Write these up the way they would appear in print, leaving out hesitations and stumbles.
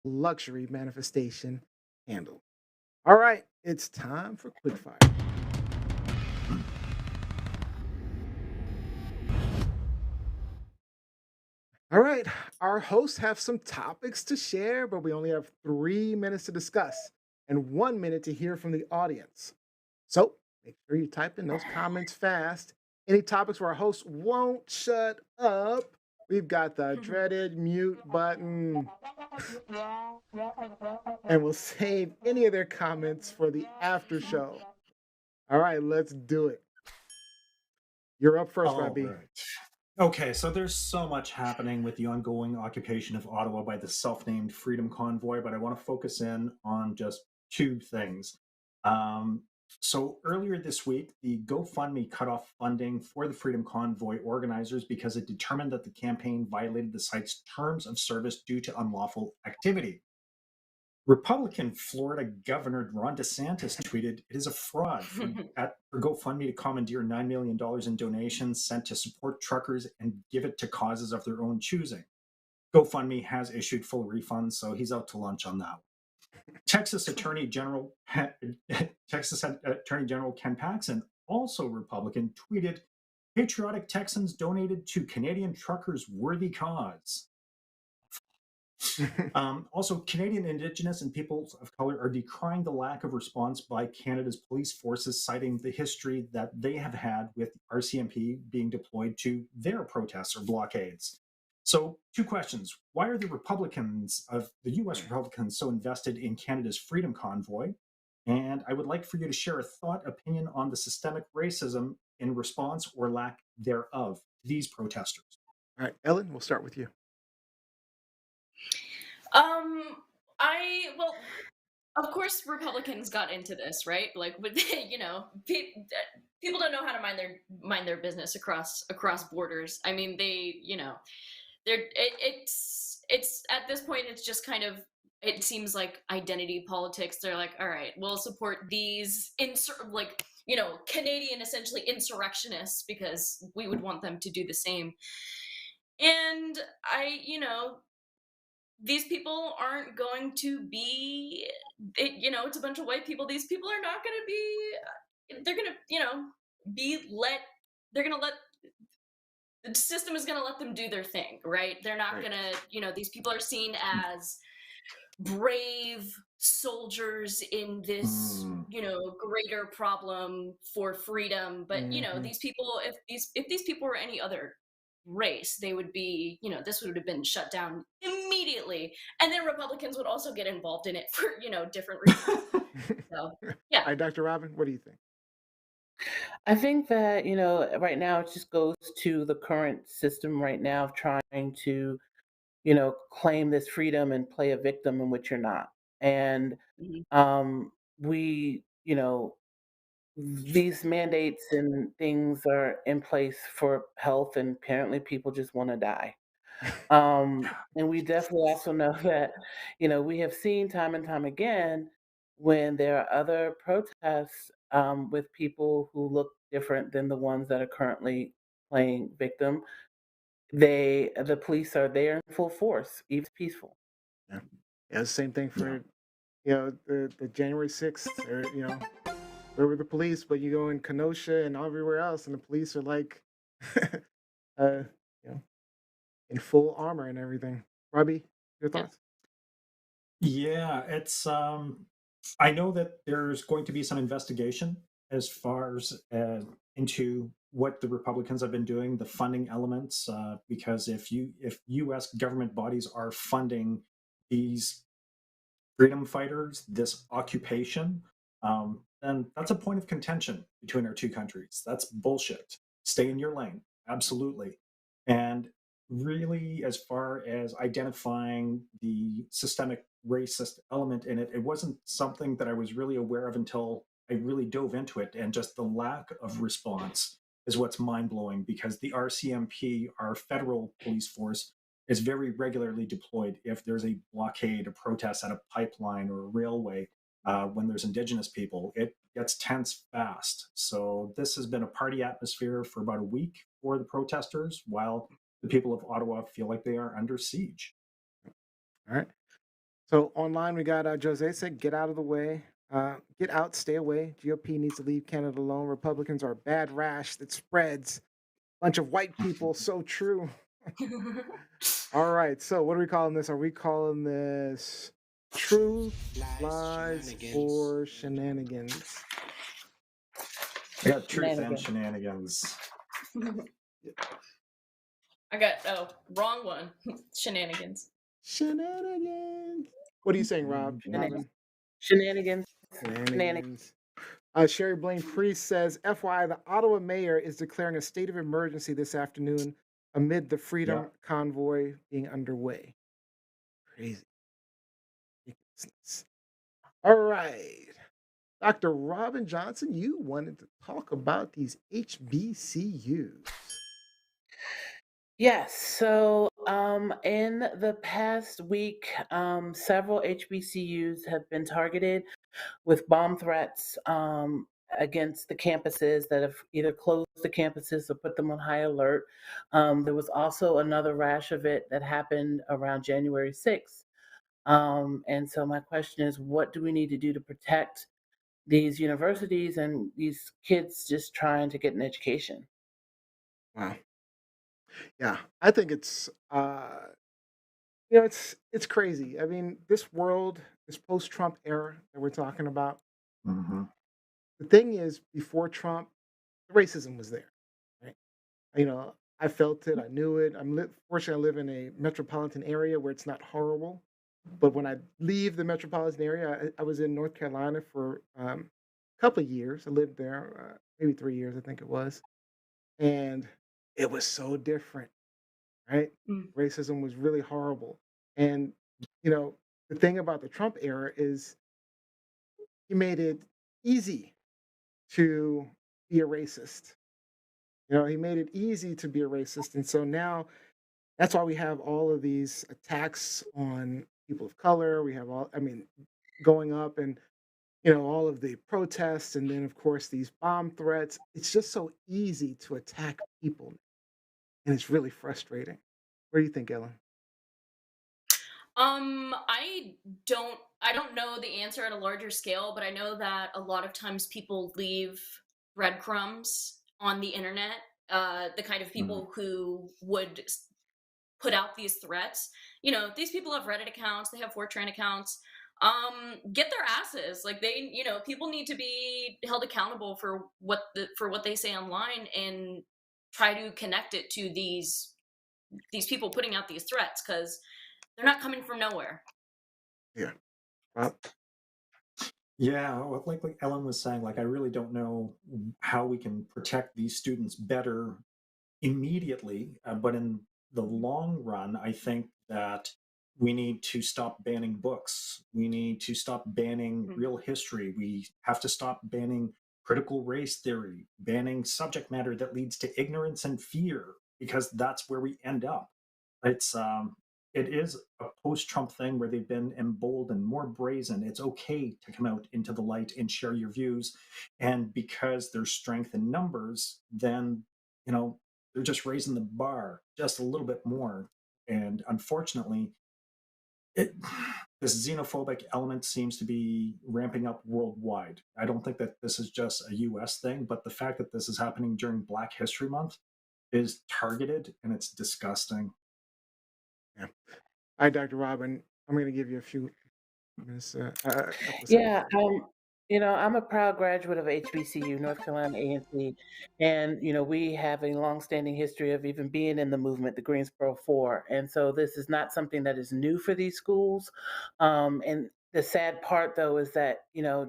luxury manifestation handle. All right, it's time for quickfire. All right, our hosts have some topics to share, but we only have 3 minutes to discuss and 1 minute to hear from the audience. So make sure you type in those comments fast. Any topics where our host won't shut up, we've got the dreaded mute button, and we'll save any of their comments for the after show. All right, let's do it. You're up first, All Robbie. right. Okay, so there's so much happening with the ongoing occupation of Ottawa by the self-named Freedom Convoy, but I want to focus in on just two things. Um, so earlier this week, the GoFundMe cut off funding for the Freedom Convoy organizers because it determined that the campaign violated the site's terms of service due to unlawful activity. Republican Florida Governor Ron DeSantis tweeted, "It is a fraud for GoFundMe to commandeer $9 million in donations sent to support truckers and give it to causes of their own choosing. GoFundMe has issued full refunds, so he's out to lunch on that." Texas Attorney General Texas Attorney General Ken Paxton, also Republican, tweeted, "Patriotic Texans donated to Canadian truckers' worthy cause." Also, Canadian Indigenous and peoples of color are decrying the lack of response by Canada's police forces, citing the history that they have had with RCMP being deployed to their protests or blockades. So, two questions. Why are the Republicans of the US Republicans so invested in Canada's Freedom Convoy? And I would like for you to share a thought, opinion on the systemic racism in response or lack thereof to these protesters. All right, Ellen, we'll start with you. Um, well, of course, Republicans got into this, right? Like, with people don't know how to mind their business across borders. I mean, it's at this point, it's just kind of, it seems like identity politics. They're like, all right, we'll support these Canadian essentially insurrectionists because we would want them to do the same. And these people aren't going to be it's a bunch of white people. These people are not going to be they're going to be let they're going to let the system is going to let them do their thing, right? They're not Right. going to these people are seen as brave soldiers in this Mm, greater problem for freedom. But Mhm. these people, if these people were any other race, they would be, this would have been shut down immediately, and then Republicans would also get involved in it for different reasons. So All yeah. right, Dr. Robin, what do you think? I think that, right now it just goes to the current system right now of trying to, claim this freedom and play a victim in which you're not. And Mhm. we, these mandates and things are in place for health, and apparently people just want to die. And we definitely also know that, we have seen time and time again when there are other protests with people who look different than the ones that are currently playing victim. The police are there in full force, even if it's peaceful. Yeah. Yeah, it's the same thing yeah. for, the January 6th, or, where were the police? But you go in Kenosha and everywhere else, and the police are like, uh, you know, in full armor and everything. Robbie, your Yeah. thoughts? Yeah, it's I know that there's going to be some investigation as far as into what the Republicans have been doing, the funding elements, because if U.S. government bodies are funding these freedom fighters, this occupation, then that's a point of contention between our two countries. That's bullshit. Stay in your lane, absolutely. And really, as far as identifying the systemic racist element in it, it wasn't something that I was really aware of until I really dove into it. And just the lack of response is what's mind blowing, because the RCMP, our federal police force, is very regularly deployed if there's a blockade, a protest at a pipeline or a railway. When there's Indigenous people, it gets tense fast. So this has been a party atmosphere for about a week for the protesters, while the people of Ottawa feel like they are under siege. All right. So online, we got Jose said, "Get out of the way. Get out, stay away. GOP needs to leave Canada alone. Republicans are a bad rash that spreads. Bunch of white people. So true." All right. So what are we calling this? Are we calling this truth, lies, or shenanigans? I got truth and Shenanigans. shenanigans. I got wrong one. Shenanigans. Shenanigans. What are you saying, Robin? Shenanigans. Shenanigans. Shenanigans. Sherry Blaine Priest says, FYI, the Ottawa mayor is declaring a state of emergency this afternoon amid the Freedom Convoy being underway. Crazy. Ridiculousness. All right. Dr. Robin Johnson, you wanted to talk about these HBCUs. Yes. So, in the past week, several HBCUs have been targeted with bomb threats against the campuses that have either closed the campuses or put them on high alert. There was also another rash of it that happened around January 6th. And so, my question is, what do we need to do to protect these universities and these kids just trying to get an education? Wow. Yeah, I think it's crazy. I mean, this world, this post-Trump era that we're talking about, Mm-hmm. the thing is, before Trump, racism was there, right? I felt it, I knew it. Fortunately, I live in a metropolitan area where it's not horrible. But when I leave the metropolitan area, I was in North Carolina for a couple of years. I lived there, maybe 3 years, I think it was, and it was so different, right? Mm. Racism was really horrible, and you know, the thing about the Trump era is he made it easy to be a racist. He made it easy to be a racist, and so now that's why we have all of these attacks on people of color. We have going up, and all of the protests, and then of course these bomb threats. It's just so easy to attack people, and it's really frustrating. What do you think, Ellen? I don't know the answer at a larger scale, but I know that a lot of times people leave breadcrumbs on the internet. The kind of Mm-hmm. people who would put out these threats. These people have Reddit accounts, they have Fortran accounts. Get their asses. Like people need to be held accountable for what they say online and try to connect it to these people putting out these threats because they're not coming from nowhere. Yeah. Well, Yeah, well, like Ellen was saying, like I really don't know how we can protect these students better immediately, but in the long run, I think that we need to stop banning books. We need to stop banning Mhm. real history. We have to stop banning critical race theory, banning subject matter that leads to ignorance and fear, because that's where we end up. It's it is a post-Trump thing where they've been emboldened, more brazen. It's okay to come out into the light and share your views, and because there's strength in numbers, then you know they're just raising the bar just a little bit more. And unfortunately, it, this xenophobic element seems to be ramping up worldwide. I don't think that this is just a US thing, but the fact that this is happening during Black History Month is targeted and it's disgusting. yeah. All right, Dr. Robin, I'm going to give you a few minutes, a couple of seconds. Yeah, I'm a proud graduate of HBCU, North Carolina A&T, and we have a long-standing history of even being in the movement, the Greensboro Four, and so this is not something that is new for these schools. And the sad part, though, is that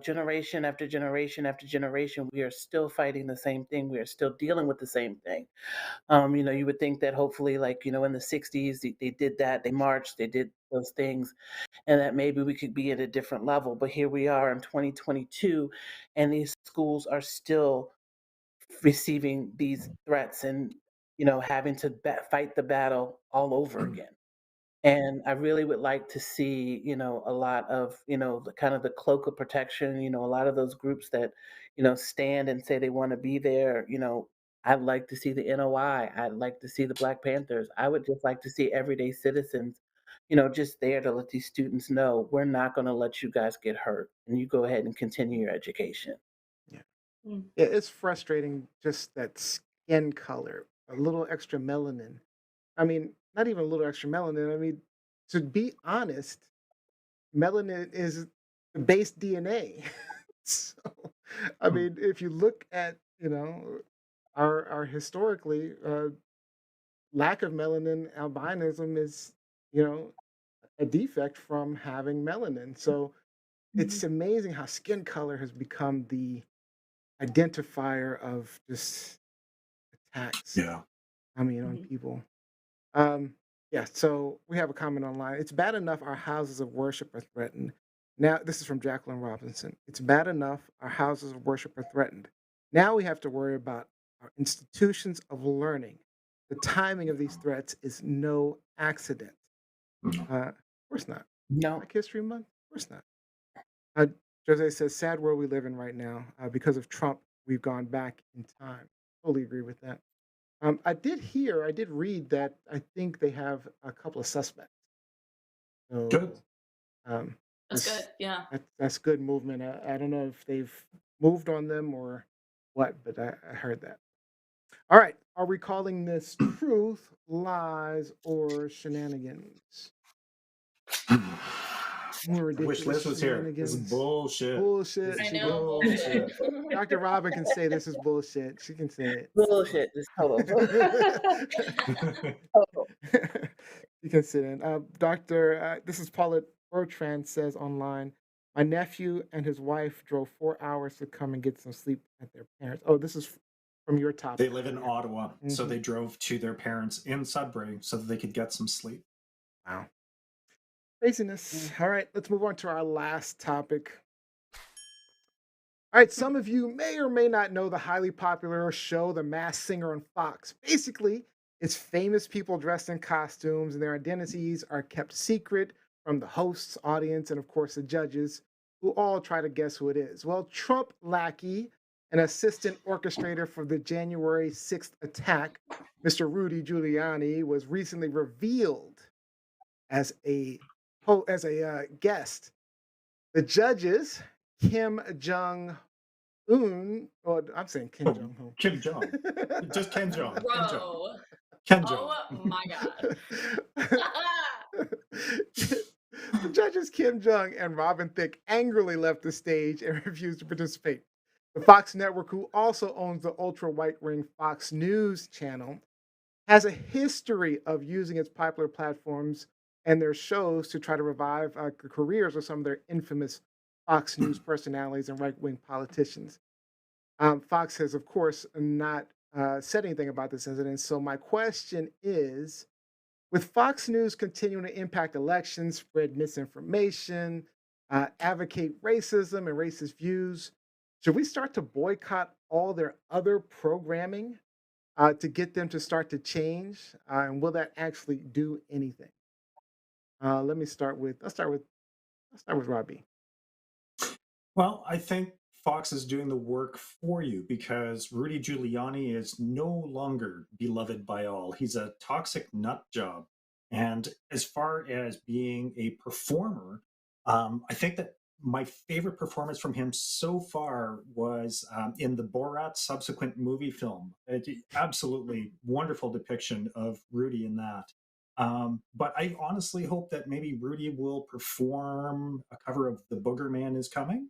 generation after generation after generation, we are still fighting the same thing. We are still dealing with the same thing. You would think that hopefully, like in the '60s, they did that, they marched, they did those things, and that maybe we could be at a different level. But here we are in 2022, and these schools are still receiving these threats and having to fight the battle all over again. And I really would like to see, a lot of, the kind of the cloak of protection, a lot of those groups that, stand and say they want to be there. I'd like to see the NOI. I'd like to see the Black Panthers. I would just like to see everyday citizens, just there to let these students know we're not going to let you guys get hurt, and you go ahead and continue your education. Yeah. Mm. Yeah, it's frustrating just that skin color, a little extra melanin. I mean, not even a little extra melanin. I mean, to be honest, melanin is the base DNA. So, I Hmm. mean, if you look at, our historically lack of melanin, albinism is, you know, a defect from having melanin. So it's Mhm. amazing how skin color has become the identifier of just attacks. Yeah. I mean, on Mhm. people. Um, yeah, so we have a comment online. It's bad enough our houses of worship are threatened. Now, this is from Jacqueline Robinson. It's bad enough our houses of worship are threatened. Now we have to worry about our institutions of learning. The timing of these threats is no accident. Of course not. No. Black History Month? Of course not. Uh, Jose says, sad world we live in right now. Because of Trump, we've gone back in time. Totally agree with that. I did read that I think they have a couple of suspects. Good. So um, That's good. that's Yeah. that's good movement. I don't know if they've moved on them or what, but I heard that. All right, are we calling this truth, lies, or shenanigans? More I wish ridiculous Liz was here. This is shenanigans. bullshit. This Bullshit. I is know, bullshit. bullshit. Dr. Robin can say this is bullshit. She can say Bullshit. Just total. it. Total. You can sit in. Doctor, this is Paulette Bertrand says online, my nephew and his wife drove 4 hours to come and get some sleep at their parents. Oh, this is from your They topic live in earlier. Ottawa, so Hmm. they drove to their parents in Sudbury so that they could get some sleep. Wow. Craziness. Mm. All right, let's move on to our last topic. All right, some of you may or may not know the highly popular show The Masked Singer on Fox. Basically, it's famous people dressed in costumes, and their identities are kept secret from the hosts, audience, and of course the judges, who all try to guess who it is. Well, Trump lackey, an assistant orchestrator for the January 6th attack, Mr. Rudy Giuliani, was recently revealed as a guest. The judges, Kim Jong or I'm saying Kim Oh, Jong Kim Jong. Just Ken Jong. Ken Jong. Bro. Ken Jong. Oh my god. The judges Kim Jong and Robin Thicke angrily left the stage and refused to participate. The Fox network, who also owns the ultra right wing Fox News channel, has a history of using its popular platforms and their shows to try to revive the careers of some of their infamous Fox News personalities and right wing politicians. Fox has, of course, not said anything about this incident. So, my question is, with Fox News continuing to impact elections, spread misinformation, advocate racism and racist views, should we start to boycott all their other programming to get them to start to change? And will that actually do anything? Let me start with. Let's start with Robbie. Well, I think Fox is doing the work for you because Rudy Giuliani is no longer beloved by all. He's a toxic nut job. And as far as being a performer, I think that my favorite performance from him so far was in the Borat subsequent movie film. Absolutely wonderful depiction of Rudy in that. But I honestly hope that maybe Rudy will perform a cover of The Booger Man Is Coming.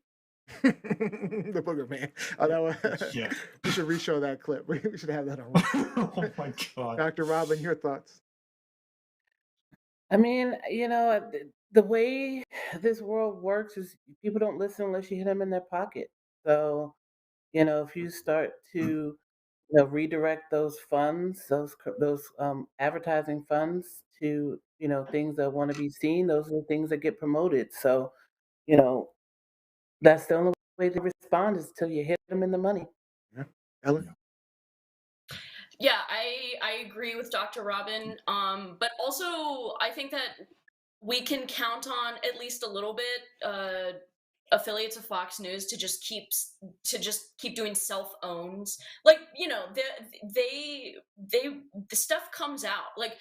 The Booger Man. Oh, that was, Yeah. we should re-show that clip. We should have that on. Oh my God. Dr. Robin, your thoughts? I mean, the way this world works is people don't listen unless you hit them in their pocket. So, if you start to, redirect those funds, those advertising funds to, things that want to be seen, those are the things that get promoted. So, you know, that's the only way to respond is till you hit them in the money. Yeah. Ellen? Yeah. Yeah, I agree with Dr. Robin. But also I think that we can count on at least a little bit affiliates of Fox News to just keep doing self owns. Like, the stuff comes out. Like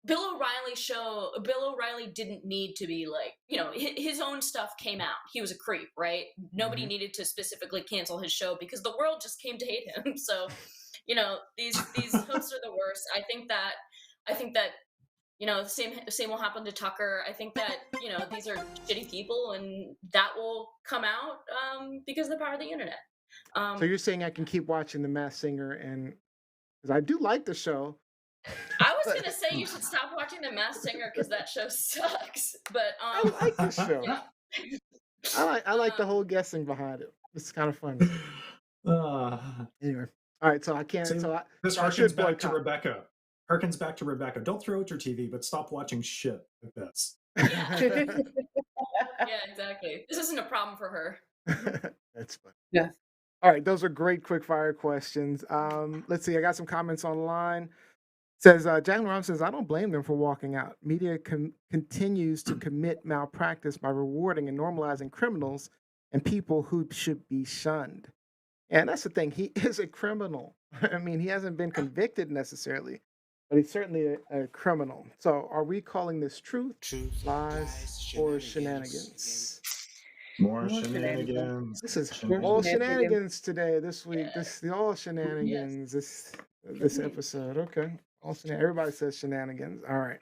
Bill O'Reilly didn't need to be like, his own stuff came out. He was a creep, right? Nobody Mhm. needed to specifically cancel his show because the world just came to hate him. So, these hosts are the worst. I think that the same will happen to Tucker. I think that, these are shitty people and that will come out because of the power of the internet. So you're saying I can keep watching The Masked Singer, and because I do like the show, I was but going to say you should stop watching The Masked Singer because that show sucks. But I like the show. yeah. I like the Um, whole guessing behind it. It's kind of funny. Ah. Anyway, all right. So I can't. See, So this I harkens should back to boycott. Rebecca. Harkens back to Rebecca. Don't throw out your TV, but stop watching shit like this. yeah, yeah, exactly. This isn't a problem for her. That's fun. Yes. All right, those are great quick fire questions. Let's see. I got some comments online. Says Jacqueline Rom says, I don't blame them for walking out. Media continues to commit malpractice by rewarding and normalizing criminals and people who should be shunned. And that's the thing. He is a criminal. I mean, he hasn't been convicted necessarily, but he's certainly a criminal. So are we calling this truth, lies, or shenanigans? More More shenanigans. This is More all shenanigans. shenanigans today, this week. Yeah. This the all shenanigans. This episode. Okay, all everybody says shenanigans. All right.